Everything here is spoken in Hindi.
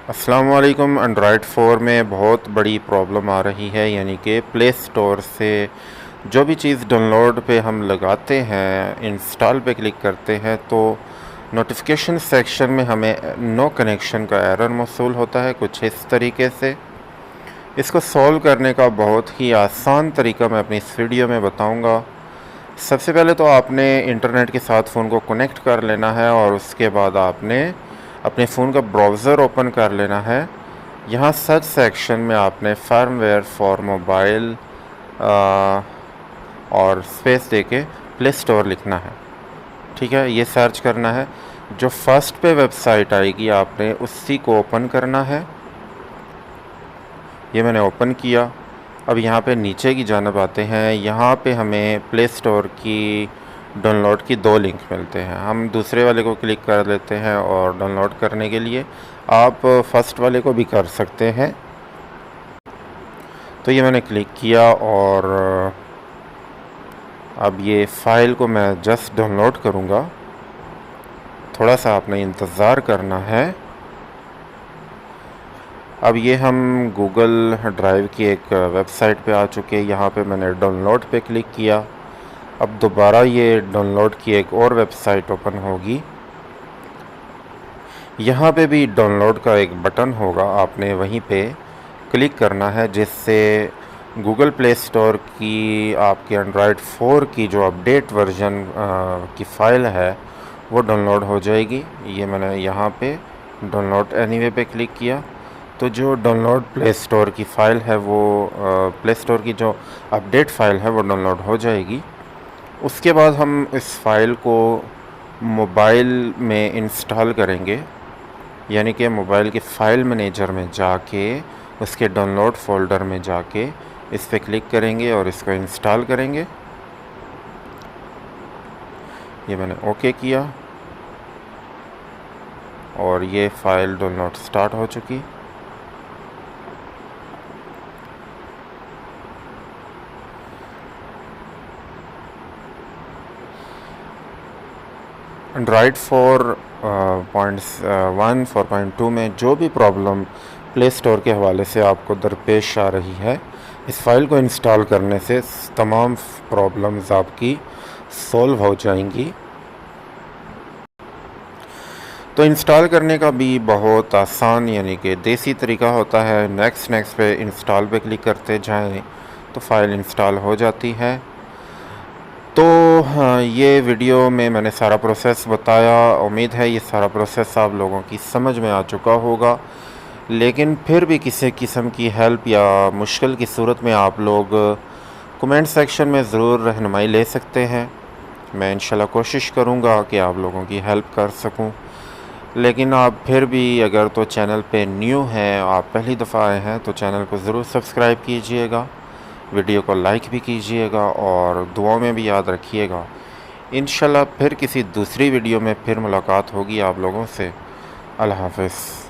अस्सलाम वालेकुम। एंड्रॉयड 4 में बहुत बड़ी प्रॉब्लम आ रही है, यानी कि प्ले स्टोर से जो भी चीज़ डाउनलोड पे हम लगाते हैं, इंस्टॉल पे क्लिक करते हैं तो नोटिफिकेशन सेक्शन में हमें नो कनेक्शन का एरर मौसूल होता है कुछ इस तरीके से। इसको सॉल्व करने का बहुत ही आसान तरीका मैं अपनी इस वीडियो में बताऊंगा। सबसे पहले तो आपने इंटरनेट के साथ फ़ोन को कनेक्ट कर लेना है और उसके बाद आपने अपने फ़ोन का ब्राउज़र ओपन कर लेना है। यहाँ सर्च सेक्शन में आपने फर्मवेयर फॉर मोबाइल और स्पेस देके प्ले स्टोर लिखना है। ठीक है, ये सर्च करना है। जो फर्स्ट पे वेबसाइट आएगी आपने उसी को ओपन करना है। ये मैंने ओपन किया। अब यहाँ पे नीचे की जानब आते हैं। यहाँ पे हमें प्ले स्टोर की डाउनलोड की दो लिंक मिलते हैं। हम दूसरे वाले को क्लिक कर लेते हैं और डाउनलोड करने के लिए आप फर्स्ट वाले को भी कर सकते हैं। तो ये मैंने क्लिक किया और अब ये फ़ाइल को मैं जस्ट डाउनलोड करूँगा। थोड़ा सा आपने इंतज़ार करना है। अब ये हम गूगल ड्राइव की एक वेबसाइट पे आ चुके हैं। यहाँ पे मैंने डाउनलोड पे क्लिक किया। अब दोबारा ये डाउनलोड की एक और वेबसाइट ओपन होगी। यहाँ पे भी डाउनलोड का एक बटन होगा, आपने वहीं पे क्लिक करना है, जिससे गूगल प्ले स्टोर की आपके एंड्रॉयड 4 की जो अपडेट वर्जन की फ़ाइल है वो डाउनलोड हो जाएगी। ये मैंने यहाँ पे डाउनलोड एनीवे पे क्लिक किया तो जो डाउनलोड प्ले स्टोर की फ़ाइल है वो प्ले स्टोर की जो अपडेट फ़ाइल है वो डाउनलोड हो जाएगी। उसके बाद हम इस फ़ाइल को मोबाइल में इंस्टॉल करेंगे, यानी कि मोबाइल के फ़ाइल मैनेजर में जाके उसके डाउनलोड फ़ोल्डर में जाके इस पर क्लिक करेंगे और इसको इंस्टॉल करेंगे। ये मैंने ओके किया और ये फ़ाइल डाउनलोड स्टार्ट हो चुकी। एंड्रॉयड 4.1 4.2 में जो भी प्रॉब्लम प्ले स्टोर के हवाले से आपको दरपेश आ रही है, इस फ़ाइल को इंस्टॉल करने से तमाम प्रॉब्लम्स आपकी सॉल्व हो जाएंगी। तो इंस्टॉल करने का भी बहुत आसान यानी कि देसी तरीका होता है। नेक्स्ट पे इंस्टॉल पे क्लिक करते जाएं तो फ़ाइल इंस्टॉल हो जाती है। तो हाँ, ये वीडियो में मैंने सारा प्रोसेस बताया। उम्मीद है ये सारा प्रोसेस आप लोगों की समझ में आ चुका होगा, लेकिन फिर भी किसी किस्म की हेल्प या मुश्किल की सूरत में आप लोग कमेंट सेक्शन में ज़रूर रहनुमाई ले सकते हैं। मैं इंशाल्लाह कोशिश करूँगा कि आप लोगों की हेल्प कर सकूँ। लेकिन आप फिर भी अगर तो चैनल पे न्यू हैं, आप पहली दफ़ा आए हैं, तो चैनल को ज़रूर सब्सक्राइब कीजिएगा, वीडियो को लाइक भी कीजिएगा और दुआओं में भी याद रखिएगा। इंशाल्लाह फिर किसी दूसरी वीडियो में फिर मुलाकात होगी आप लोगों से। अल्लाह हाफ़िज़।